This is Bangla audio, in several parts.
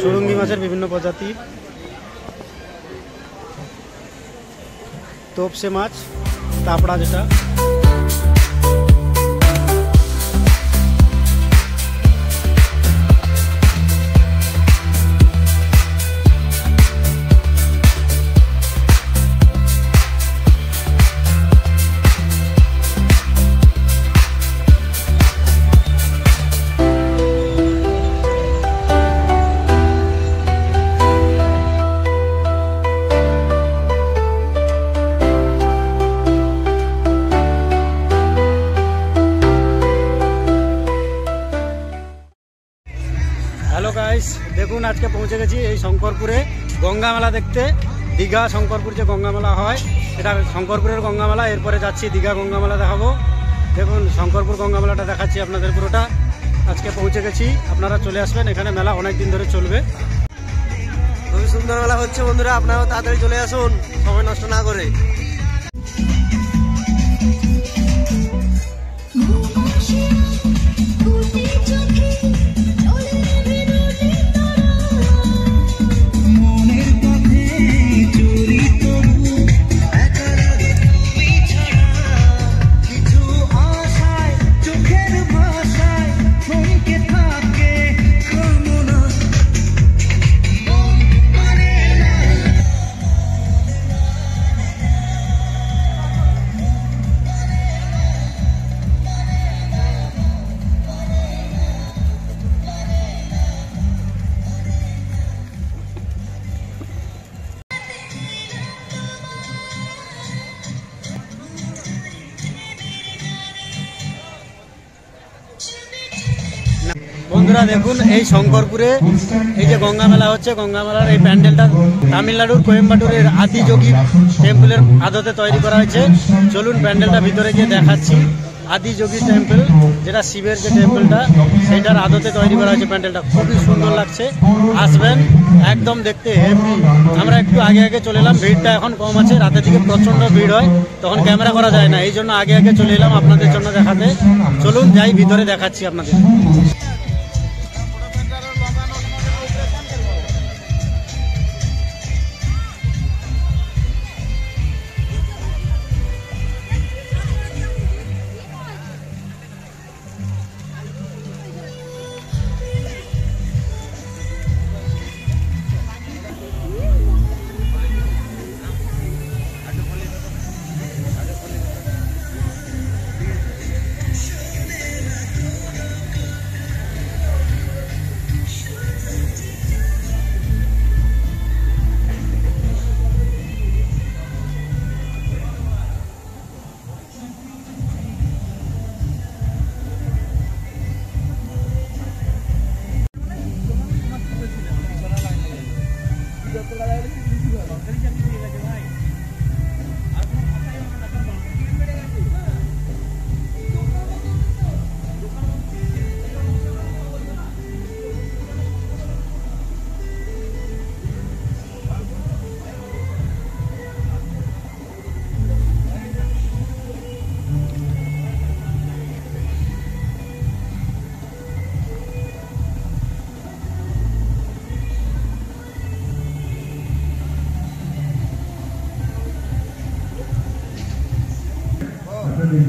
সুরঙ্গি মাছের বিভিন্ন প্রজাতি, তোপসে মাছ, তাপড়া যেটা। হ্যালো গাইস, দেখুন আজকে পৌঁছে গেছি এই শঙ্করপুরে গঙ্গা মেলা দেখতে। দীঘা শঙ্করপুর যে গঙ্গা মেলা হয়, এটা শঙ্করপুরের গঙ্গা মেলা। এরপরে যাচ্ছি দীঘা গঙ্গা মেলা দেখাবো। দেখুন শঙ্করপুর গঙ্গা মেলাটা দেখাচ্ছি আপনাদের পুরোটা। আজকে পৌঁছে গেছি, আপনারা চলে আসবেন। এখানে মেলা অনেক দিন ধরে চলবে, খুবই সুন্দর মেলা হচ্ছে বন্ধুরা, আপনারাও তাড়াতাড়ি চলে আসুন, সময় নষ্ট না করে। বন্ধুরা দেখুন এই শঙ্করপুরে এই যে গঙ্গা মেলা হচ্ছে, গঙ্গা মেলার এই প্যান্ডেলটা তামিলনাড়ুর কোয়েম্বাটুরের আদিযোগী টেম্পলের আদতে তৈরি করা হয়েছে। চলুন প্যান্ডেলটা ভিতরে গিয়ে দেখাচ্ছি। আদিযোগী টেম্পল, যেটা শিবের যে টেম্পলটা, সেটার আদতে তৈরি করা হয়েছে প্যান্ডেলটা। খুবই সুন্দর লাগছে, আসবেন একদম দেখতে হেভি। আমরা একটু আগে আগে চলে এলাম, ভিড়টা এখন কম আছে। রাতের দিকে প্রচণ্ড ভিড় হয়, তখন ক্যামেরা করা যায় না, এই জন্য আগে আগে চলে এলাম আপনাদের জন্য দেখাতে। চলুন যাই ভিতরে দেখাচ্ছি আপনাদের।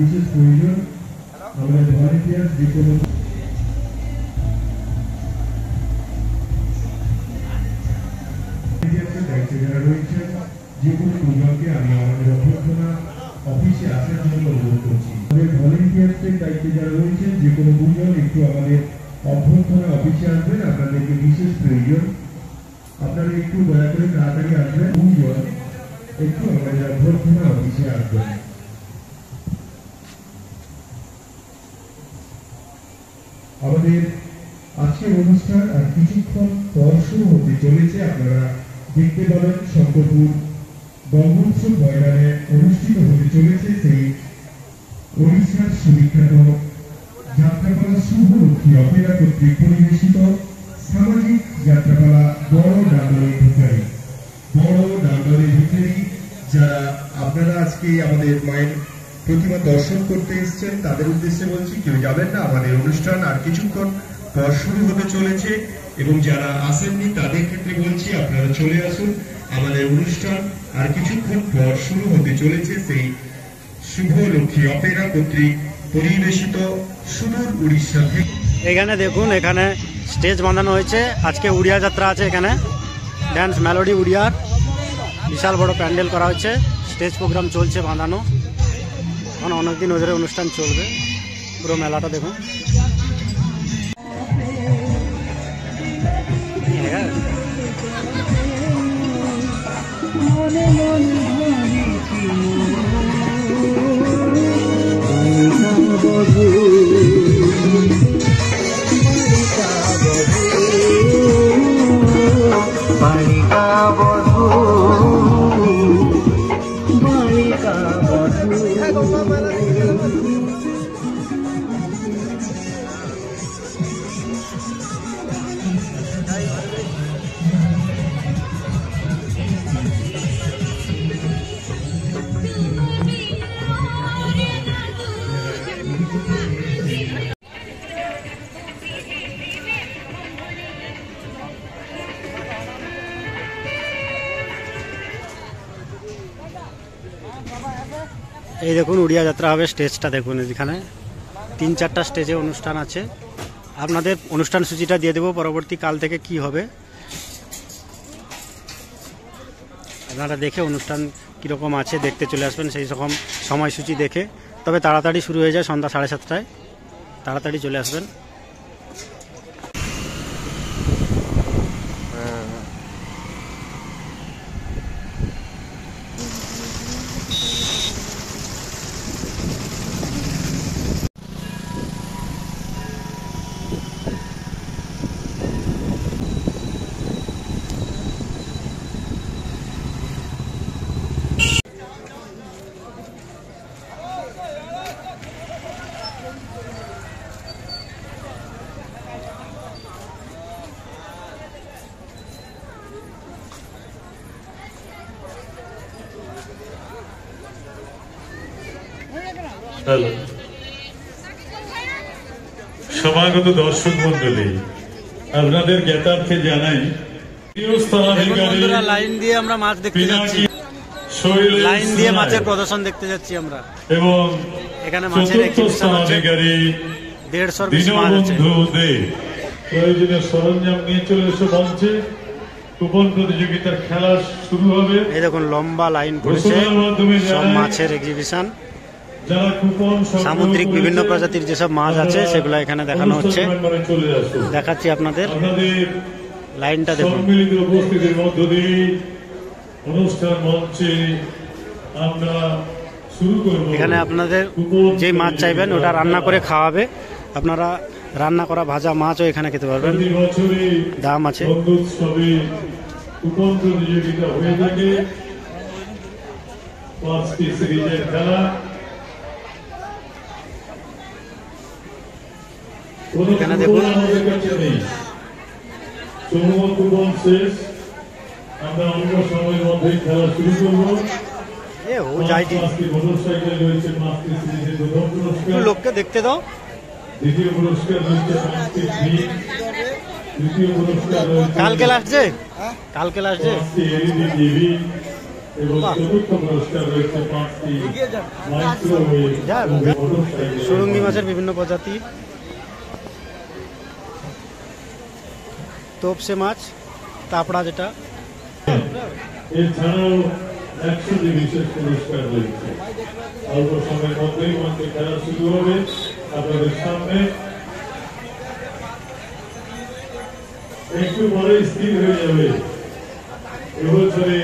বিশেষ প্রয়োজন আমাদের ভলান্টিয়ার যে কোনো দায়িত্বে যারা রয়েছেন, যে কোনো দুজনকে আমি আমাদের অভ্যর্থনা অফিসে আসার জন্য অনুরোধ করছি। আমাদের ভলান্টিয়ারদের দায়িত্বে যারা রয়েছেন, যে কোনো দুজন একটু আমাদের অভ্যর্থনা অফিসে আসবেন, আপনাদেরকে বিশেষ প্রয়োজন। আপনারা একটু দয়া করে তাড়াতাড়ি আসবেন, দুজন একটু আমাদের অভ্যর্থনা অফিসে আসবেন। আমাদের আজকের অনুষ্ঠান আর কিছুক্ষণ পর শুরু হতে চলেছে। আপনারা দেখতে পাবেন শঙ্করপুর গঙ্গোৎসব ময়দানে অনুষ্ঠিত হতে চলেছে সেই ওড়িশার সুবিখ্যাত যাত্রাপালা শুভলক্ষ্মী অপেরা কর্তৃক পরিবেশিত সামাজিক যাত্রাপালা বড় ডাঙ্গরের ভিখারি। বড় ডাঙ্গরের ভিখারি যারা আপনারা আজকে আমাদের মায়ের প্রতিমা দর্শন করতে এসেছেন তাদের উদ্দেশ্যে বলছি, কেউ যাবেন না, আমাদের অনুষ্ঠান আর কিছুক্ষণ পর শুরু হতে চলেছে। এবং যারা আসেননি তাদের ক্ষেত্রে বলছি, আপনারা চলে আসুন, আমাদের অনুষ্ঠান আর কিছুক্ষণ পর শুরু হতে চলেছে। সেই শুভলক্ষ্মী অপেরা কর্তৃক পরিবেশিত সুদূর উড়িষ্যা থেকে। এখানে দেখুন, এখানে স্টেজ বাঁধানো হয়েছে, আজকে উড়িয়া যাত্রা আছে। এখানে ড্যান্স মেলোডি উড়িয়ার বিশাল বড় প্যান্ডেল করা হচ্ছে, স্টেজ প্রোগ্রাম চলছে বাঁধানো, মানে অনেকদিন ধরে অনুষ্ঠান চলবে। পুরো মেলাটা দেখুন। এই দেখুন উড়িয়া যাত্রা হবে, স্টেজটা দেখুন। এখানে 3-4টা স্টেজে অনুষ্ঠান আছে। আপনাদের অনুষ্ঠান সূচিটা দিয়ে দেবো পরবর্তী কাল থেকে কি হবে, আপনারা দেখে অনুষ্ঠান কীরকম আছে দেখতে চলে আসবেন সেই রকম সময়সূচি দেখে। তবে তাড়াতাড়ি শুরু হয়ে যায়, সন্ধ্যা 7:30টায়, তাড়াতাড়ি চলে আসবেন। হ্যালো, সমাগত দর্শক মন্ডলী, আপনাদের জ্ঞাতার্থে জানাই লাইন দিয়ে আমরা মাছ দেখতে যাচ্ছি, লাইন দিয়ে মাছের প্রদর্শন দেখতে যাচ্ছি আমরা। এবং এখানে মাছের এক্সিবিশন আছে, 150 পিস মাছ আছে। প্রয়োজনীয় সরঞ্জাম নিয়ে চলে এসে মঞ্চে কুপন প্রতিযোগিতার খেলা শুরু হবে। এই দেখুন লম্বা লাইন পড়েছে, সব মাছের এক্সিবিশন, সামুদ্রিক বিভিন্ন প্রজাতির যেসব মাছ আছে সেগুলো এখানে দেখানো হচ্ছে। দেখাচ্ছি আপনাদের, লাইনটা দেখুন। সম্মিলিত উপস্থিতির মধ্য দিয়ে অনুষ্ঠান মঞ্চে আমরা শুরু করব। এখানে আপনাদের যে মাছ চাইবেন ওটা রান্না করে খাওয়াবে, আপনারা রান্না করা ভাজা মাছও এখানে খেতে পারবেন, দাম আছে। কুপন প্রতিযোগিতা হয়ে থাকে, 5টি সিরিজের খেলা। এখানে দেখুন কুপন শেষ, আমরা অল্প সময়ের মধ্যেই খেলা শুরু করবো। মোটরসাইকেল রয়েছে 5টি সিরিজের প্রথম পুরস্কার, লোককে দেখতে দাও। দ্বিতীয় পুরস্কার রয়েছে 5টি ফিল্ম, তৃতীয় পুরস্কার রয়েছে কালকে আসছে, কালকে আসছে, 5টি এলইডি টিভি এবং চতুর্থ পুরস্কার রয়েছে 5টি মাইক্রোওয়েভ মোটরসাইকেল। সুরঙ্গি মাছের বিভিন্ন প্রজাতি, তোপসে মাছ, তাপড়া যেটা। এছাড়াও 100টি বিশেষ পুরস্কার রয়েছে। অল্প সময়ের মধ্যেই মঞ্চে খেলা শুরু হবে আপনাদের সামনে। একটু পরে স্থির হয়ে যাবে এবছরে।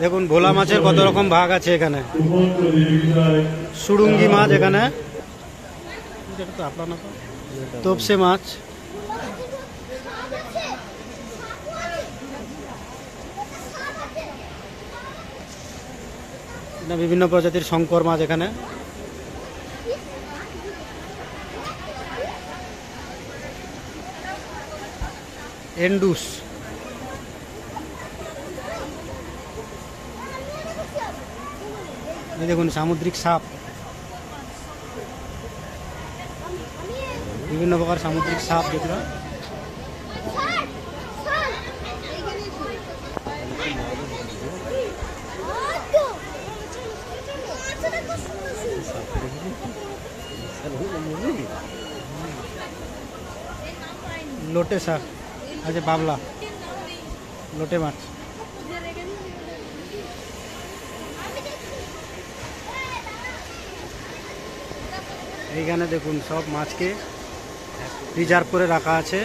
দেখুন ভোলা মাছের কত রকম ভাগ আছে এখানে, কুপন প্রতিযোগিতায় সুরঙ্গি মাছ, এখানে তোপসে মাছ, বিভিন্ন প্রজাতির শঙ্কর মাছ এখানে। এন্ডুস, এই দেখুন সামুদ্রিক সাপ, বিভিন্ন প্রকার সামুদ্রিক সাপ যেগুলো। লোটে শাক আছে, বাবলা, লোটে মাছ। এইখানে দেখুন সব মাছকে রিজার্ভ করে রাখা আছে।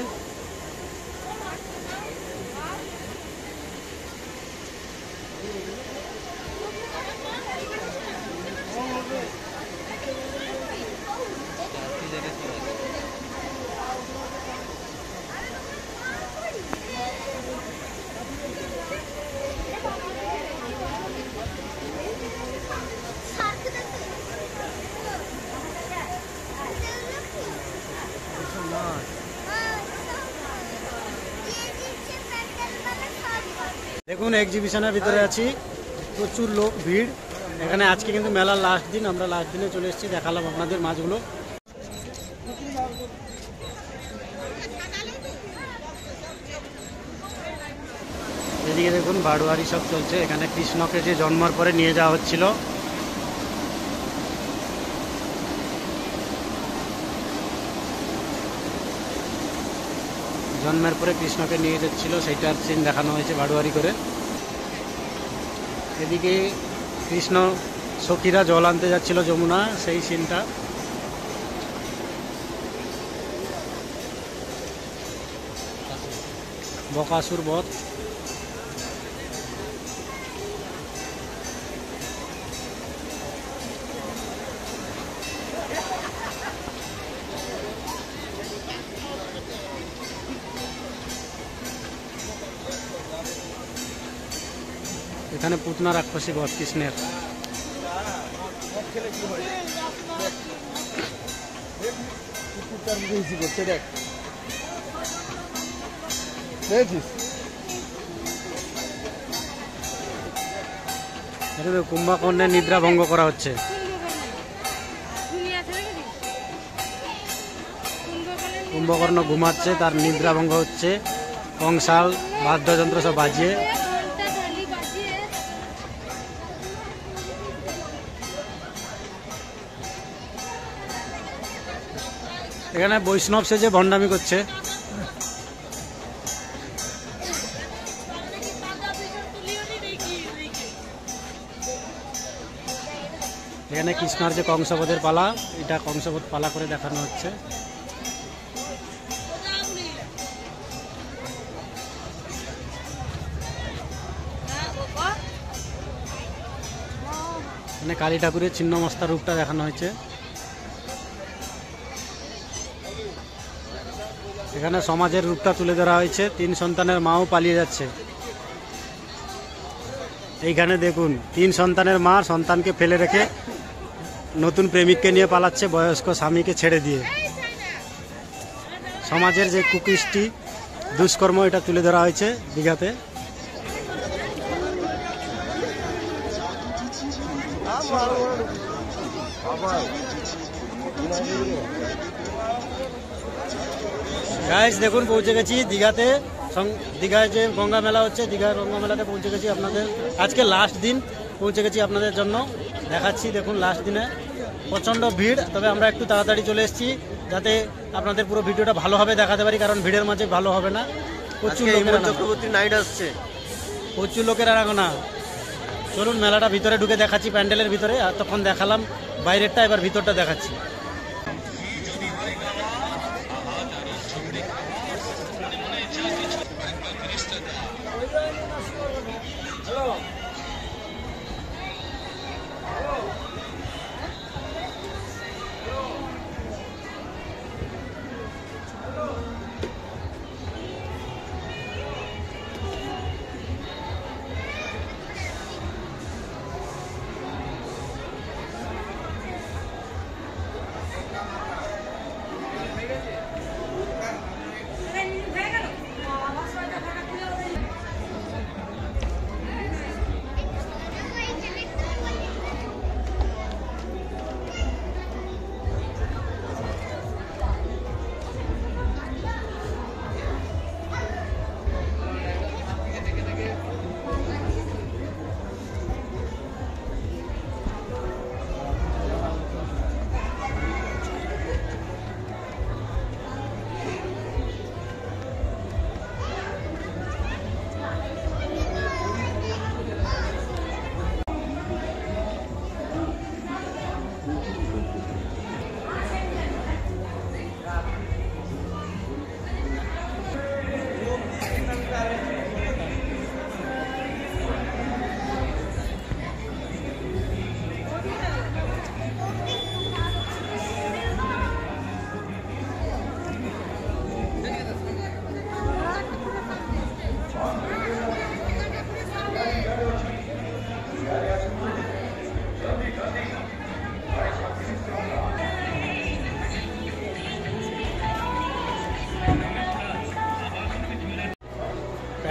দেখুন এক্সিবিশনের ভিতরে আছি, প্রচুর লোক, ভিড় এখানে। আজকে কিন্তু মেলার লাস্ট দিন, আমরা লাস্ট দিনে চলে এসেছি, দেখালাম আপনাদের মাছগুলো। এদিকে দেখুন বাড়োয়ারি সব চলছে। এখানে কৃষ্ণকে যে জন্মের পরে নিয়ে যাওয়া হচ্ছিল, জন্মের পরে কৃষ্ণকে নিয়ে যাচ্ছিল, সেইটার সিন দেখানো হয়েছে বাড়োয়ারি করে। এদিকে কৃষ্ণ সখীরা জল আনতে যাচ্ছিল যমুনা, সেই সিনটা। বকাসুর বধ। এখানে পুতনা রাক্ষসী বধ কৃষ্ণের। কুম্ভকর্ণের নিদ্রা ভঙ্গ করা হচ্ছে। কুম্ভকর্ণ ঘুমাচ্ছে, তার নিদ্রা ভঙ্গ হচ্ছে। কংসাল বাদ্যযন্ত্র সব বাজিয়ে। এখানে বৈষ্ণব সেজে ভণ্ডামি করছে। এখানে কৃষ্ণার যে কংসবধের পালা, এটা কংসবধ পালা করে দেখানো হচ্ছে। এখানে কালী ঠাকুরের ছিন্নমস্তা রূপটা দেখানো হয়েছে। এখানে সমাজের রূপটা তুলে ধরা হয়েছে। 3 সন্তানের মাও পালিয়ে যাচ্ছে। এইখানে দেখুন 3 সন্তানের মা সন্তানকে ফেলে রেখে নতুন প্রেমিককে নিয়ে পালাচ্ছে, বয়স্ক স্বামীকে ছেড়ে দিয়ে। সমাজের যে কুকৃষ্টি, দুষ্কর্ম, এটা তুলে ধরা হয়েছে দীঘাতে। গাইস দেখুন পৌঁছে গেছি দীঘাতে। দীঘায় যে গঙ্গা মেলা হচ্ছে, দীঘার গঙ্গা মেলাতে পৌঁছে গেছি। আপনাদের আজকে লাস্ট দিন পৌঁছে গেছি, আপনাদের জন্য দেখাচ্ছি। দেখুন লাস্ট দিনে প্রচণ্ড ভিড়, তবে আমরা একটু তাড়াতাড়ি চলে এসেছি যাতে আপনাদের পুরো ভিডিওটা ভালোভাবে দেখাতে পারি, কারণ ভিড়ের মাঝে ভালো হবে না। প্রচুর চক্রবর্তী নাইট আসছে, প্রচুর লোকের আনাগোনা। চলুন মেলাটা ভিতরে ঢুকে দেখাচ্ছি, প্যান্ডেলের ভিতরে। আর তখন দেখালাম বাইরেরটা, এবার ভিতরটা দেখাচ্ছি।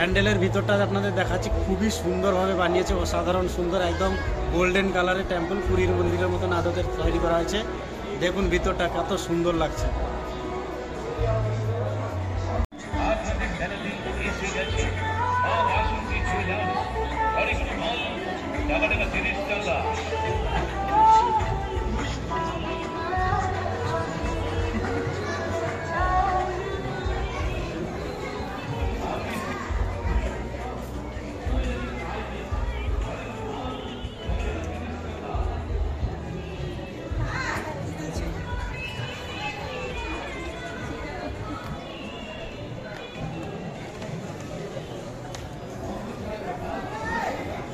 প্যান্ডেলের ভিতরটা আপনাদের দেখাচ্ছি, খুবই সুন্দরভাবে বানিয়েছে, অসাধারণ সুন্দর, একদম গোল্ডেন কালারের টেম্পল, পুরীর মন্দিরের মতন আদতে তৈরি করা হয়েছে। দেখুন ভিতরটা কত সুন্দর লাগছে।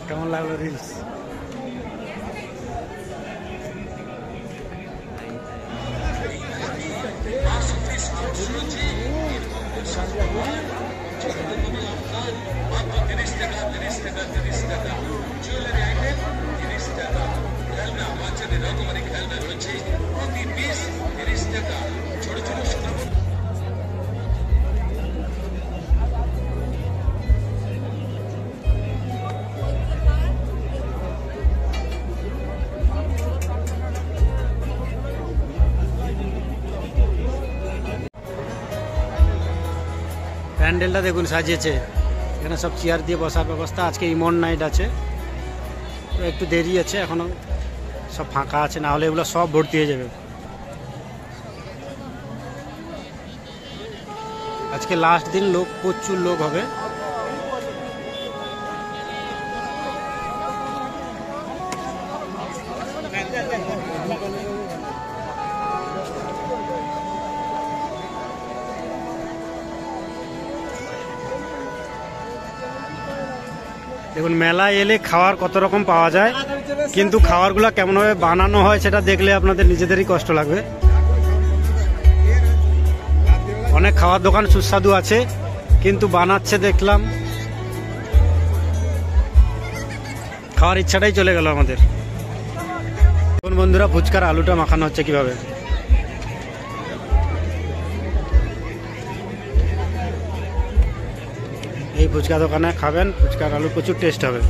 কেমন লাগলো রিলস? প্যান্ডেলটা দেখুন সাজিয়েছে, এখানে সব চেয়ার দিয়ে বসার ব্যবস্থা। আজকে ইমন নাইট আছে, তো একটু দেরি আছে, এখনো সব ফাঁকা আছে, না হলে এগুলো সব ভর্তি হয়ে যাবে। আজকে লাস্ট দিন, লোক প্রচুর লোক হবে। দেখুন মেলায় এলে খাওয়ার কত রকম পাওয়া যায়, কিন্তু খাবারগুলো কেমনভাবে বানানো হয় সেটা দেখলে আপনাদের নিজেদেরই কষ্ট লাগবে। অনেক খাওয়ার দোকান সুস্বাদু আছে, কিন্তু বানাচ্ছে দেখলাম, খাওয়ার ইচ্ছাটাই চলে গেল আমাদের। এখন বন্ধুরা ফুচকার আলুটা মাখানো হচ্ছে কিভাবে। এই ফুচকা দোকানে খাবেন, ফুচকার আলু প্রচুর টেস্ট হবে।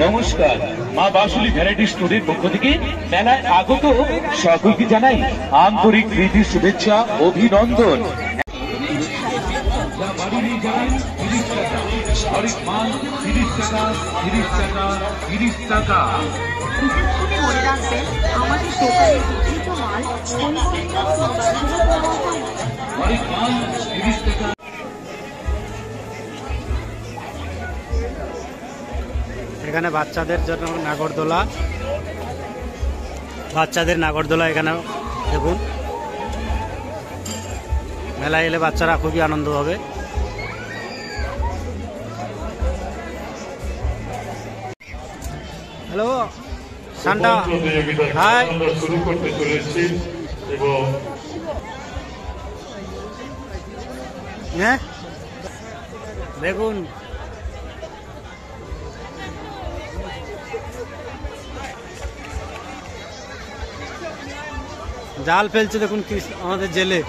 নমস্কার, মা বাসুলি ভ্যারাইটি স্টোরের পক্ষ থেকে মেলায় আগত সকলকে জানাই আন্তরিক প্রীতি শুভেচ্ছা অভিনন্দন। মনে রাখবেন আমাদের দোকানে বিক্রিত মাল এখানে বাচ্চাদের জন্য নাগরদোলা, বাচ্চাদের নাগরদোলা এখানে দেখুন। মেলায় এলে বাচ্চারা খুবই আনন্দ হবে। Hello Santa, hi. শুরু করতে চলেছি এবং হ্যাঁ দেখুন জাল ফেলছে, দেখুন কি আমাদের জেলে।